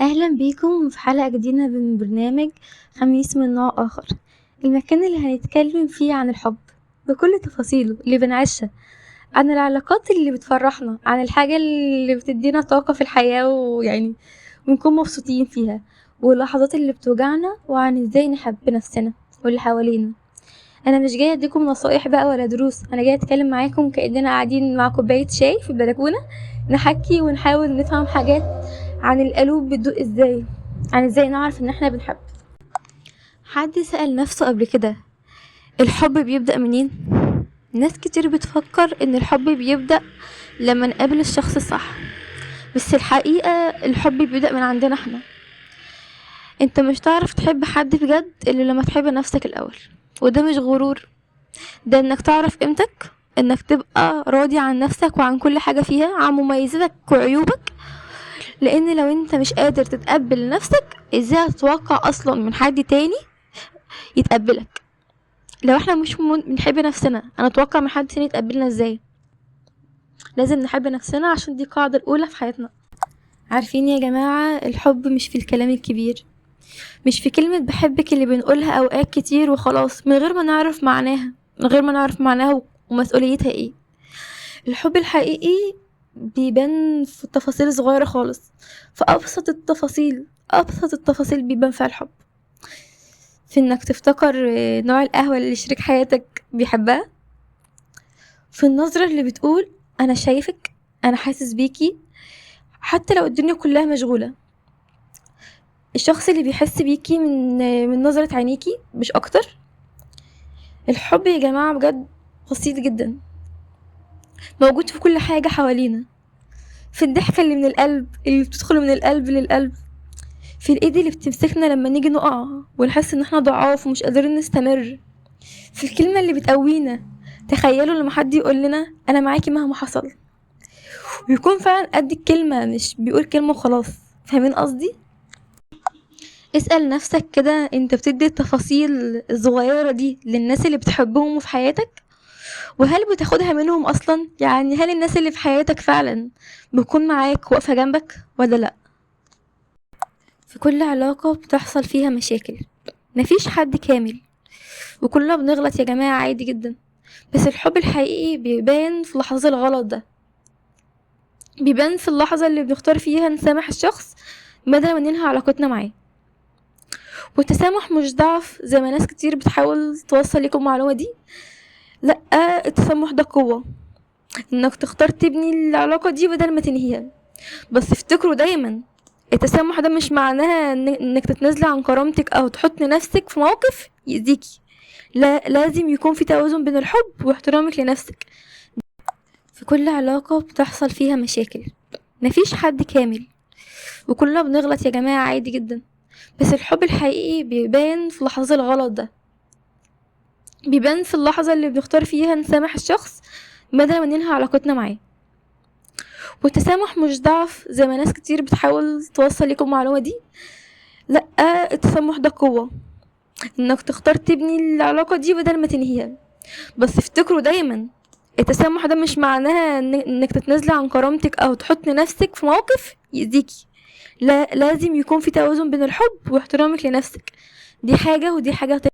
أهلا بيكم في حلقة جديدة من برنامج خميس من نوع آخر، المكان اللي هنتكلم فيه عن الحب بكل تفاصيله اللي بنعيشها، عن العلاقات اللي بتفرحنا، عن الحاجة اللي بتدينا طاقة في الحياة ونكون مبسوطين فيها، واللحظات اللي بتوجعنا، وعن ازاي نحب نفسنا واللي حوالينا. انا مش جايه اديكم نصايح بقى ولا دروس، انا جايه اتكلم معاكم كأننا قاعدين مع كوبايه شاي في البلكونه، نحكي ونحاول نفهم حاجات عن القلوب بتدق ازاي، عن ازاي نعرف ان احنا بنحب. حد سأل نفسه قبل كده الحب بيبدأ منين؟ ناس كتير بتفكر ان الحب بيبدأ لما نقابل الشخص الصح، بس الحقيقة الحب بيبدأ من عندنا احنا. انت مش تعرف تحب حد بجد الا لما تحب نفسك الاول، وده مش غرور، ده انك تعرف قيمتك، انك تبقى راضي عن نفسك وعن كل حاجة فيها، عن مميزاتك وعيوبك. لان لو انت مش قادر تتقبل نفسك، ازاي هتتوقع اصلا من حد تاني يتقبلك؟ لو احنا مش بنحب نفسنا، هنتوقع من حد تاني يتقبلنا ازاي؟ لازم نحب نفسنا، عشان دي القاعدة الاولى في حياتنا. عارفين يا جماعة، الحب مش في الكلام الكبير، مش في كلمة بحبك اللي بنقولها اوقات كتير وخلاص من غير ما نعرف معناها، ومسؤوليتها ايه. الحب الحقيقي بيبان في التفاصيل الصغيرة خالص، في ابسط التفاصيل بيبان فيها الحب. في انك تفتكر نوع القهوة اللي شريك حياتك بيحبها، في النظرة اللي بتقول انا شايفك، انا حاسس بيكي حتى لو الدنيا كلها مشغولة. الشخص اللي بيحس بيكي من نظرة عينيكي مش اكتر. الحب يا جماعة بجد بسيط جدا، موجود في كل حاجة حوالينا، في الضحكة اللي من القلب، اللي بتدخل من القلب للقلب، في الايد اللي بتمسكنا لما نيجي نقع ونحس ان احنا ضعاف ومش قادرين نستمر، في الكلمة اللي بتقوينا. تخيلوا لما حد يقول لنا انا معاكي مهما حصل، ويكون فعلا قد الكلمة، مش بيقول كلمة وخلاص. فاهمين قصدي؟ اسأل نفسك كده، انت بتدي التفاصيل الصغيرة دي للناس اللي بتحبهم في حياتك؟ وهل بتاخدها منهم اصلا؟ يعني هل الناس اللي في حياتك فعلا بتكون معاك واقفة جنبك ولا لا؟ في كل علاقة بتحصل فيها مشاكل، مفيش حد كامل، وكلنا بنغلط يا جماعة، عادي جدا. بس الحب الحقيقي بيبان في لحظات الغلط ده، بيبان في اللحظة اللي بنختار فيها نسامح الشخص بدل ما ننهي علاقتنا معاه. والتسامح مش ضعف زي ما ناس كتير بتحاول توصل لكم المعلومة دي، لأ، التسامح ده قوة، انك تختار تبني العلاقة دي بدل ما تنهيها. بس افتكروا دايما، التسامح ده مش معناها انك تتنازلي عن كرامتك او تحط نفسك في موقف يأذيكي. لا، لازم يكون في توازن بين الحب واحترامك لنفسك. في كل علاقة بتحصل فيها مشاكل، مفيش حد كامل، وكلنا بنغلط يا جماعة، عادي جدا. بس الحب الحقيقي بيبان في لحظات الغلط ده، بيبان في اللحظة اللي بنختار فيها نسامح الشخص بدل ما ننهي علاقتنا معاه. والتسامح مش ضعف زي ما ناس كتير بتحاول توصل لكم المعلومة دي، لأ، التسامح ده قوة، انك تختار تبني العلاقة دي بدل ما تنهيها. بس افتكروا دايما، التسامح ده مش معناها انك تتنازلي عن كرامتك او تحط نفسك في موقف يأذيكي. لا، لازم يكون في توازن بين الحب واحترامك لنفسك. دي حاجة ودي حاجة تانية.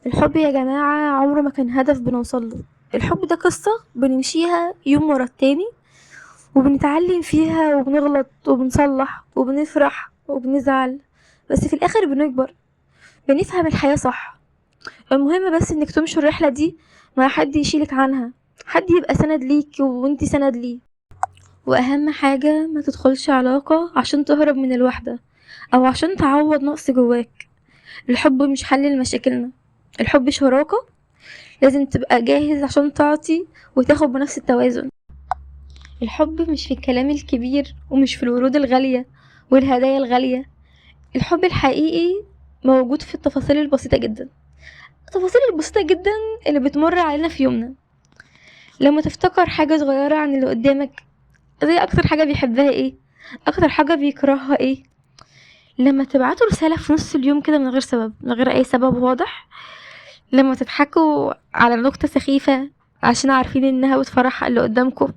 الحب يا جماعة عمره ما كان هدف بنوصله، الحب ده قصة بنمشيها يوم ورا التاني، وبنتعلم فيها وبنغلط وبنصلح وبنفرح وبنزعل، بس في الاخر بنكبر، بنفهم الحياة صح. المهم بس انك تمشوا الرحلة دي مع حد يشيلك عنها، حد يبقى سند ليك وانتي سند ليه. واهم حاجة، ما تدخلش علاقة عشان تهرب من الوحدة او عشان تعوض نقص جواك. الحب مش حل لمشاكلنا، الحب شراكة، لازم تبقى جاهز عشان تعطي وتاخد بنفس التوازن. الحب مش في الكلام الكبير، ومش في الورود الغالية والهدايا الغالية. الحب الحقيقي موجود في التفاصيل البسيطة جدا، التفاصيل البسيطة جدا اللي بتمر علينا في يومنا. لما تفتكر حاجة صغيرة عن اللي قدامك، زي اكتر حاجة بيحبها ايه، اكتر حاجة بيكرهها ايه. لما تبعتوا رسالة في نص اليوم كده من غير سبب، من غير اي سبب واضح. لما تضحكوا على نكتة سخيفة عشان عارفين انها بتفرح اللي قدامكم.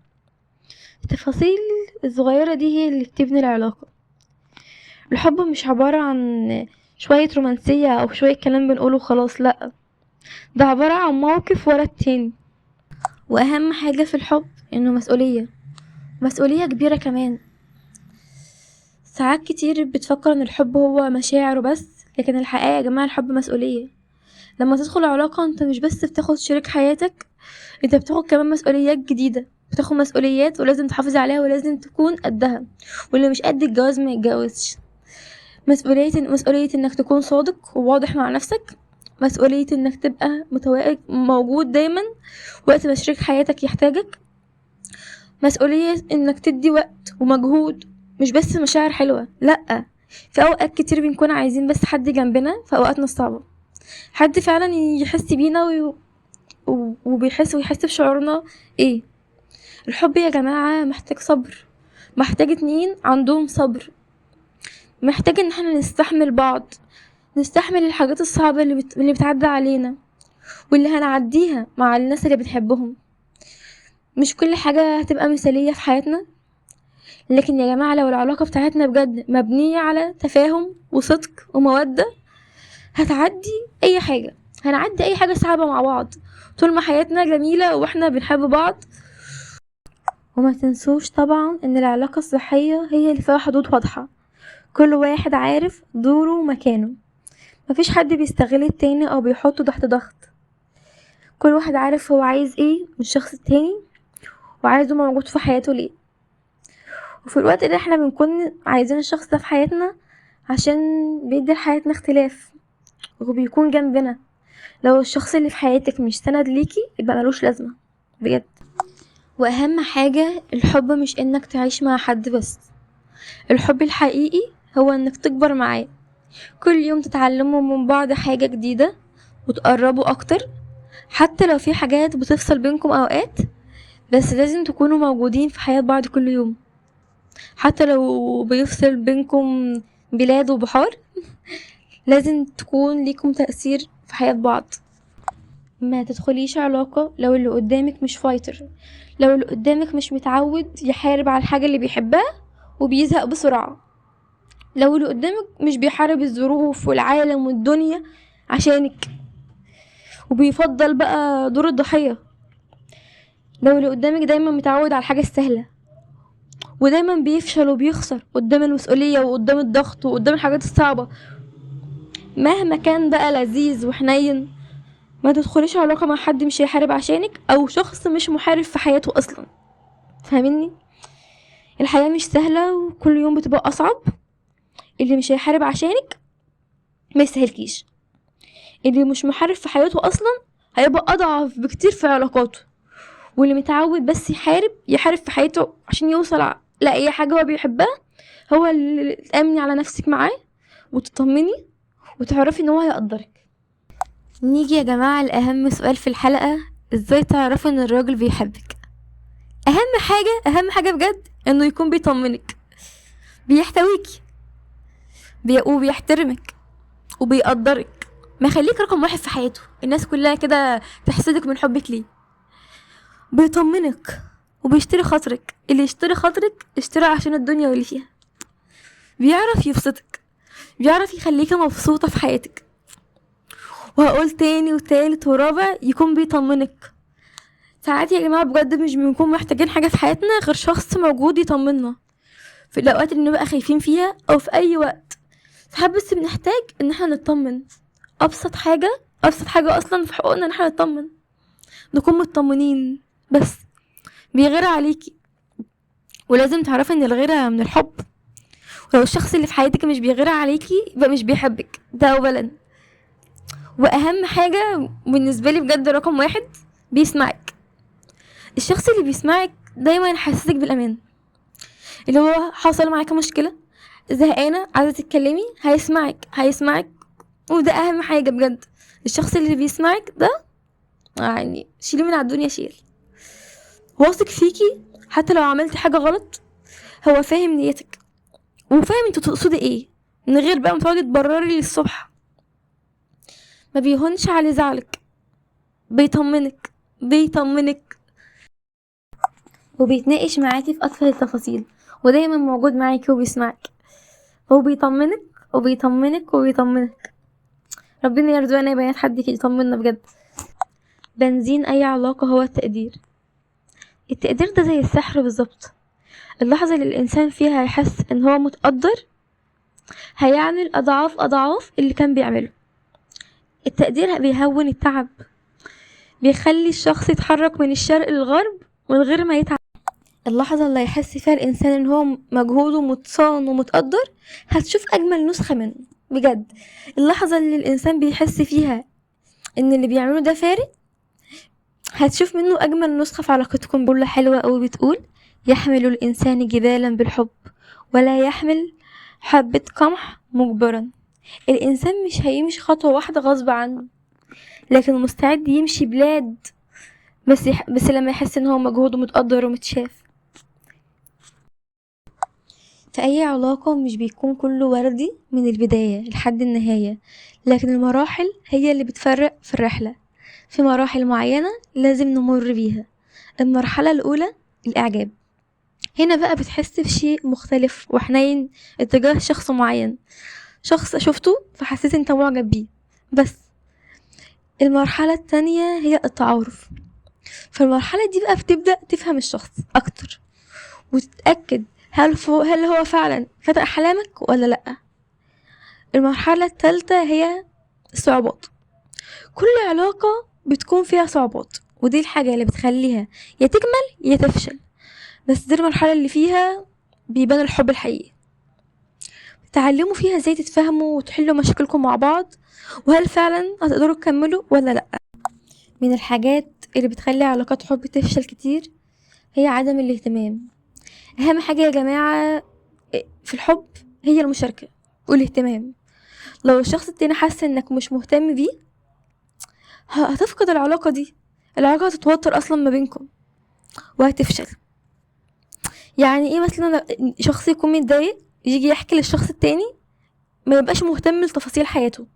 التفاصيل الصغيرة دي هي اللي بتبني العلاقة. الحب مش عبارة عن شوية رومانسية او شوية كلام بنقوله خلاص، لأ، ده عبارة عن موقف ورا التاني. واهم حاجة في الحب انه مسؤولية كبيرة كمان. ساعات كتير بتفكر ان الحب هو مشاعر وبس، لكن الحقيقة يا جماعة الحب مسؤولية. لما تدخل علاقة انت مش بس بتاخد شريك حياتك، انت بتاخد كمان مسؤوليات جديدة، بتاخد مسؤوليات ولازم تحافظ عليها ولازم تكون قدها، واللي مش قد الجواز ما يتجوزش. مسؤولية انك تكون صادق وواضح مع نفسك، مسؤولية انك تبقى متواجد موجود دايما وقت ما شريك حياتك يحتاجك، مسؤولية انك تدي وقت ومجهود، مش بس مشاعر حلوة، لأ، في اوقات كتير بنكون عايزين بس حد جنبنا في اوقاتنا الصعبة، حد فعلا يحس بينا ويحس بشعورنا ايه. الحب يا جماعة محتاج صبر، محتاج اتنين عندهم صبر، محتاج ان احنا نستحمل بعض، نستحمل الحاجات الصعبة اللي بتعدي علينا واللي هنعديها مع الناس اللي بنحبهم. مش كل حاجة هتبقى مثالية في حياتنا، لكن يا جماعة لو العلاقة بتاعتنا بجد مبنية على تفاهم وصدق ومودة، هتعدي اي حاجة، هنعدي اي حاجة صعبة مع بعض طول ما حياتنا جميلة واحنا بنحب بعض. وما تنسوش طبعا ان العلاقة الصحية هي اللي فيها حدود واضحة، كل واحد عارف دوره ومكانه، مفيش حد بيستغل التاني او بيحطه تحت ضغط، كل واحد عارف هو عايز ايه من الشخص التاني وعايزه موجود في حياته ليه. وفي الوقت اللي احنا بنكون عايزين الشخص ده في حياتنا عشان بيدي لحياتنا اختلاف وبيكون جنبنا. لو الشخص اللي في حياتك مش سند ليكي يبقى ملوش لازمة بجد. واهم حاجة الحب مش انك تعيش مع حد بس، الحب الحقيقي هو انك تكبر معاه، كل يوم تتعلموا من بعض حاجة جديدة وتقربوا اكتر، حتى لو في حاجات بتفصل بينكم اوقات، بس لازم تكونوا موجودين في حياة بعض كل يوم. حتى لو بيفصل بينكم بلاد وبحار، لازم تكون ليكم تأثير في حياة بعض. ما تدخليش علاقة لو اللي قدامك مش فايتر، لو اللي قدامك مش متعود يحارب على الحاجة اللي بيحبها وبيزهق بسرعة، لو اللي قدامك مش بيحارب الظروف والعالم والدنيا عشانك وبيفضل بقى دور الضحية، لو اللي قدامك دايما متعود على الحاجة السهلة ودايما بيفشل وبيخسر قدام المسؤولية وقدام الضغط وقدام الحاجات الصعبة، مهما كان بقى لذيذ وحنين، ما تدخليش علاقة مع حد مش هيحارب عشانك او شخص مش محارب في حياته اصلا. فاهميني؟ الحياة مش سهلة وكل يوم بتبقى اصعب، اللي مش هيحارب عشانك ما يستاهلكيش، اللي مش محارب في حياته اصلا هيبقى اضعف بكتير في علاقاته، واللي متعود بس يحارب في حياته عشان يوصل لاي حاجة هو بيحبها، هو اللي تأمني على نفسك معاه وتطمني وتعرفي ان هو هيقدرك. نيجي يا جماعة لأهم سؤال في الحلقة، ازاي تعرفي ان الراجل بيحبك؟ اهم حاجة بجد انه يكون بيطمنك، بيحتويكي، وبيحترمك وبيقدرك، ما يخليك رقم واحد في حياته الناس كلها كده تحسدك من حبك ليه، بيطمنك وبيشتري خاطرك، اللي يشتري خاطرك اشتري عشان الدنيا واللي فيها، بيعرف يبسطك، بيعرف يخليك مبسوطة في حياتك. وهقول تاني وتالت ورابع، يكون بيطمنك. ساعات يا جماعة بجد مش بنكون محتاجين حاجة في حياتنا غير شخص موجود يطمنا في الأوقات اللي نبقى خايفين فيها أو في أي وقت، ساعات بس بنحتاج إن احنا نطمن. أبسط حاجة أصلا في حقوقنا إن احنا نطمن، نكون مطمنين بس. بيغير عليكي، ولازم تعرفي إن الغيرة من الحب، ولو الشخص اللي في حياتك مش بيغير عليكي يبقى مش بيحبك، ده أولا. وأهم حاجة بالنسبة لي بجد رقم واحد، بيسمعك. الشخص اللي بيسمعك دايما يحسسك بالامان، اللي هو حصل معاك مشكله، زهقانه، عايزه تتكلمي، هيسمعك وده اهم حاجه بجد. الشخص اللي بيسمعك ده يعني شيلي من على الدنيا شيل، واثق فيكي حتى لو عملتي حاجه غلط، هو فاهم نيتك وفاهم انت تقصدي ايه، من غير بقى ما تقعدي تبرري للصبح. ما بيهونش على زعلك، بيطمنك وبيتناقش معاكي في أطفال التفاصيل، ودايما موجود معاكي وبيسمعك. وبيطمنك وبيطمنك وبيطمنك. ربنا يرزقنا يا بنات حد يطمنا بجد. بنزين اي علاقة هو التقدير. التقدير ده زي السحر بالظبط. اللحظة اللي الانسان فيها هيحس ان هو متقدر هيعمل اضعاف اللي كان بيعمله. التقدير بيهون التعب، بيخلي الشخص يتحرك من الشرق للغرب من غير ما يتعب. اللحظة اللي هيحس فيها الانسان ان هو مجهوده متصان ومتقدر هتشوف اجمل نسخة منه بجد. اللحظة اللي الانسان بيحس فيها ان اللي بيعمله ده فارق هتشوف منه اجمل نسخة في علاقتكم. جملة حلوة قوي بتقول: يحمل الانسان جبالا بالحب ولا يحمل حبة قمح مجبرا. الانسان مش هيمشي خطوة واحدة غصب عنه، لكن مستعد يمشي بلاد بس لما يحس ان هو مجهوده متقدر ومتشاف. في اي علاقة مش بيكون كله وردي من البداية لحد النهاية، لكن المراحل هي اللي بتفرق في الرحلة. في مراحل معينة لازم نمر بيها. المرحلة الاولى الاعجاب. هنا بقى بتحس بشيء مختلف وحنين اتجاه شخص معين، شخص شفته فحسيت انت معجب بيه. بس المرحلة التانية هي التعارف. في المرحلة دي بقى بتبدأ تفهم الشخص اكتر وتتأكد هل هو فعلا فتى احلامك ولا لأ. المرحلة التالتة هي الصعوبات. كل علاقة بتكون فيها صعوبات، ودي الحاجة اللي بتخليها يا تكمل يا تفشل، بس دي المرحلة اللي فيها بيبان الحب الحقيقي. تعلموا فيها ازاي تتفاهموا وتحلوا مشاكلكم مع بعض، وهل فعلا هتقدروا تكملوا ولا لأ. من الحاجات اللي بتخلي علاقات حب تفشل كتير هي عدم الاهتمام. اهم حاجة يا جماعة في الحب هي المشاركة والاهتمام. لو الشخص التاني حاسس انك مش مهتم بيه هتفقد العلاقة دي. العلاقة هتتوتر اصلا ما بينكم وهتفشل. يعني ايه مثلا شخص يكون متضايق يجي يحكي للشخص التاني ما يبقاش مهتم لتفاصيل حياته،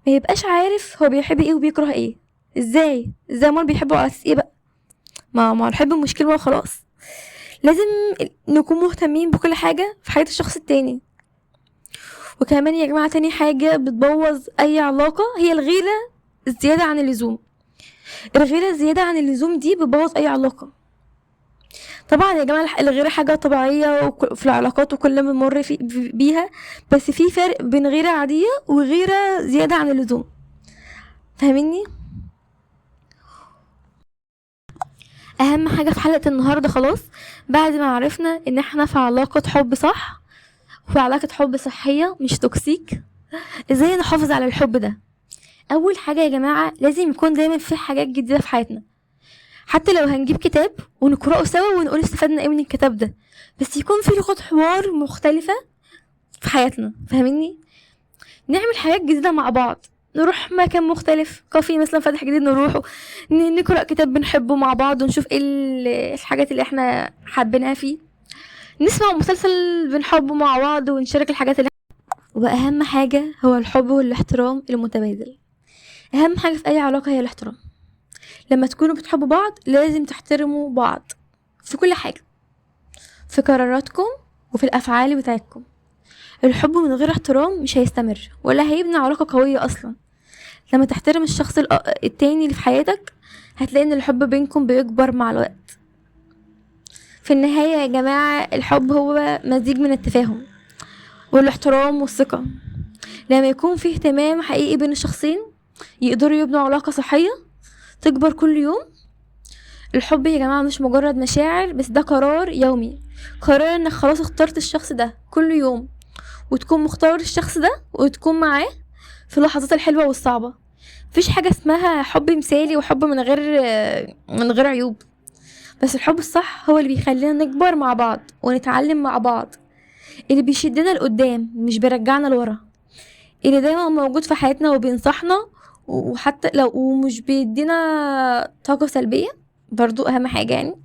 ما يبقاش عارف هو بيحب ايه وبيكره ايه. ازاي امال بيحبوا على اساس ايه بقى؟ ما الحب مش كلمة وخلاص. لازم نكون مهتمين بكل حاجة في حياة الشخص التاني. وكمان يا جماعة تاني حاجة بتبوظ اي علاقة هي الغيرة الزيادة عن اللزوم. الغيرة الزيادة عن اللزوم دي بتبوظ اي علاقة. طبعا يا جماعة الغيرة حاجة طبيعية في العلاقات وكل ما بنمر بيها، بس في فرق بين غيرة عادية وغيرة زيادة عن اللزوم. فاهميني؟ اهم حاجة في حلقة النهاردة خلاص بعد ما عرفنا ان احنا في علاقة حب صح، في علاقة حب صحية مش توكسيك، ازاي نحافظ على الحب ده. اول حاجة يا جماعة لازم يكون دايما في حاجات جديدة في حياتنا. حتى لو هنجيب كتاب ونقرأه سوا ونقول استفدنا ايه من الكتاب ده، بس يكون في لغة حوار مختلفة في حياتنا. فاهميني؟ نعمل حاجات جديدة مع بعض، نروح مكان مختلف، كافي مثلا فاتح جديد نروحه، نقرأ كتاب بنحبه مع بعض ونشوف ايه الحاجات اللي احنا حابينها فيه، نسمع مسلسل بنحبه مع بعض ونشارك الحاجات اللي. واهم حاجة هو الحب والاحترام المتبادل. اهم حاجة في اي علاقة هي الاحترام. لما تكونوا بتحبوا بعض لازم تحترموا بعض في كل حاجة، في قراراتكم وفي الافعال بتاعتكم. الحب من غير احترام مش هيستمر ولا هيبني علاقة قوية اصلا. لما تحترم الشخص التاني اللي في حياتك هتلاقي ان الحب بينكم بيكبر مع الوقت. في النهاية يا جماعة الحب هو مزيج من التفاهم والاحترام والثقة. لما يكون فيه اهتمام حقيقي بين الشخصين يقدروا يبنوا علاقة صحية تكبر كل يوم. الحب يا جماعة مش مجرد مشاعر، بس ده قرار يومي. قرار انك خلاص اخترت الشخص ده كل يوم، وتكون مختار الشخص ده وتكون معاه في اللحظات الحلوة والصعبة. مفيش حاجة اسمها حب مثالي وحب من غير عيوب، بس الحب الصح هو اللي بيخلينا نكبر مع بعض ونتعلم مع بعض، اللي بيشدنا لقدام مش بيرجعنا لورا، اللي دايما موجود في حياتنا وبينصحنا، وحتى لو ومش بيدينا طاقة سلبية برضو اهم حاجة يعني.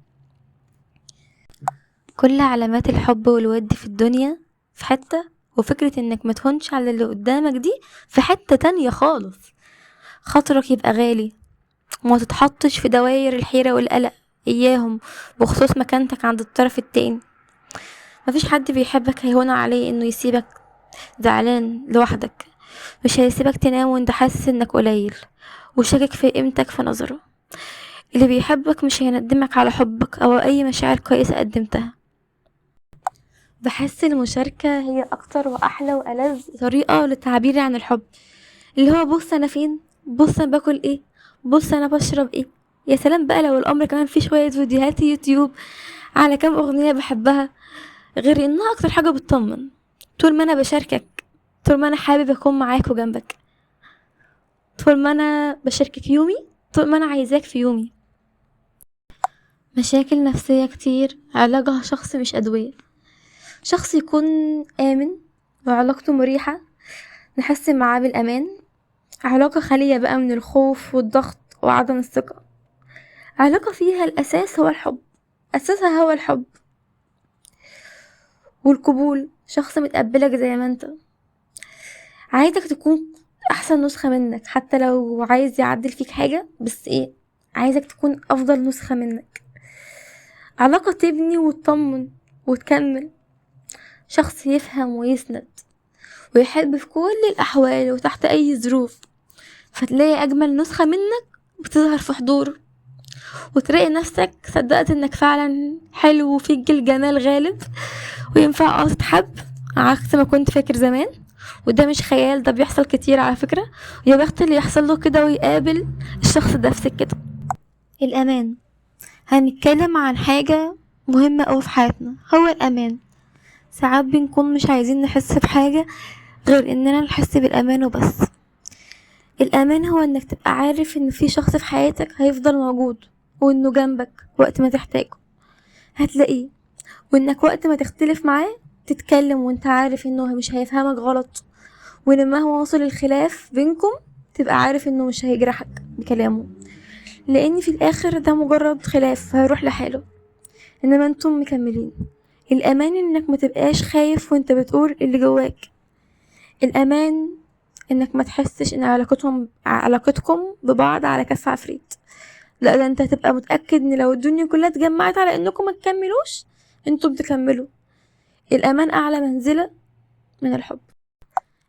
كل علامات الحب والود في الدنيا في حتة، وفكرة انك ما تهونش على اللي قدامك دي في حتة تانية خالص. خاطرك يبقى غالي وما تتحطش في دوائر الحيرة والقلق اياهم بخصوص مكانتك عند الطرف التاني. مفيش حد بيحبك هيهون عليه انه يسيبك زعلان لوحدك، مش هيسيبك تنام وانت حاسس انك قليل وشاكك في قيمتك في نظره. اللي بيحبك مش هيندمك على حبك او اي مشاعر كويسة قدمتها. بحس المشاركة هي اكتر واحلى والذ طريقة للتعبير عن الحب، اللي هو بص انا فين، بص انا باكل ايه، بص انا بشرب ايه. يا سلام بقى لو الامر كمان فيه شوية فيديوهات يوتيوب على كام اغنية بحبها، غير انها اكتر حاجة بتطمن. طول ما انا بشاركك، طول ما انا حابب اكون معاك وجنبك، طول ما انا بشاركك يومي، طول ما انا عايزاك في يومي. مشاكل نفسية كتير علاجها شخص مش أدوية، شخص يكون آمن وعلاقته مريحة، نحس معاه بالأمان. علاقة خالية بقى من الخوف والضغط وعدم الثقة، علاقة فيها الأساس هو الحب، أساسها هو الحب والقبول. شخص متقبلك زي ما انت، عايزك تكون أحسن نسخة منك، حتى لو عايز يعدل فيك حاجة، بس ايه، عايزك تكون أفضل نسخة منك. علاقة تبني وتطمن وتكمل. شخص يفهم ويسند ويحب في كل الأحوال وتحت أي ظروف، فتلاقي أجمل نسخة منك بتظهر في حضوره، وتلاقي نفسك صدقت انك فعلا حلو وفيك الجمال غالب وينفع تتحب عكس ما كنت فاكر زمان. وده مش خيال، ده بيحصل كتير على فكرة، ويا بخت اللي يحصل له كده ويقابل الشخص ده في سكته. الأمان، هنتكلم عن حاجة مهمة أوي في حياتنا، هو الأمان. ساعات بنكون مش عايزين نحس بحاجة غير اننا نحس بالامان وبس. الامان هو انك تبقى عارف ان في شخص في حياتك هيفضل موجود، وانه جنبك وقت ما تحتاجه هتلاقيه، وانك وقت ما تختلف معاه تتكلم وانت عارف انه مش هيفهمك غلط، وان مهما وصل الخلاف بينكم تبقى عارف انه مش هيجرحك بكلامه، لان في الاخر ده مجرد خلاف هيروح لحاله، انما انتم مكملين. الامان انك ما تبقاش خايف وانت بتقول اللي جواك. الامان انك ما تحسش ان علاقتكم ببعض على كف عفريت، لا ده انت هتبقى متأكد ان لو الدنيا كلها اتجمعت على انكم ما تكملوش انتم تكملوا. الامان اعلى منزلة من الحب.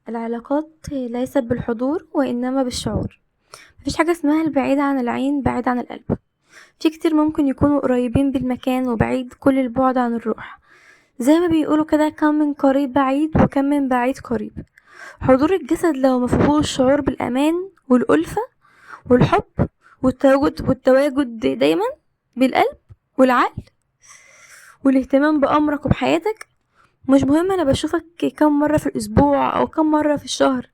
العلاقات ليست بالحضور وانما بالشعور. مفيش حاجة اسمها البعيد عن العين بعيد عن القلب. في كتير ممكن يكونوا قريبين بالمكان وبعيد كل البعد عن الروح، زي ما بيقولوا كده كم من قريب بعيد وكم من بعيد قريب. حضور الجسد لو مفهوش شعور بالأمان والألفة والحب والتواجد دايما بالقلب والعقل والاهتمام بأمرك وبحياتك. مش مهم أنا بشوفك كم مرة في الأسبوع أو كم مرة في الشهر،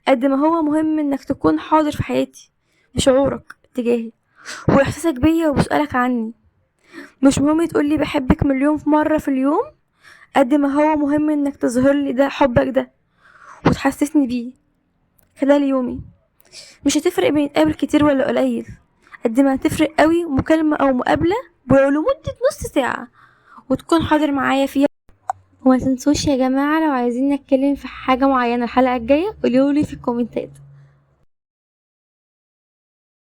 قد ما هو مهم إنك تكون حاضر في حياتي بشعورك تجاهي وإحساسك بيا وبسؤالك عني. مش مهم تقولي بحبك مليون مرة في اليوم، قد ما هو مهم إنك تظهرلي ده حبك ده وتحسسني بيه خلال يومي. مش هتفرق بين نتقابل كتير ولا قليل، قد ما هتفرق قوي مكالمة او مقابلة ولو لمدة نص ساعة وتكون حاضر معايا فيها. وما تنسوش يا جماعة لو عايزين نتكلم في حاجة معينة الحلقة الجاية قولولي في الكومنتات.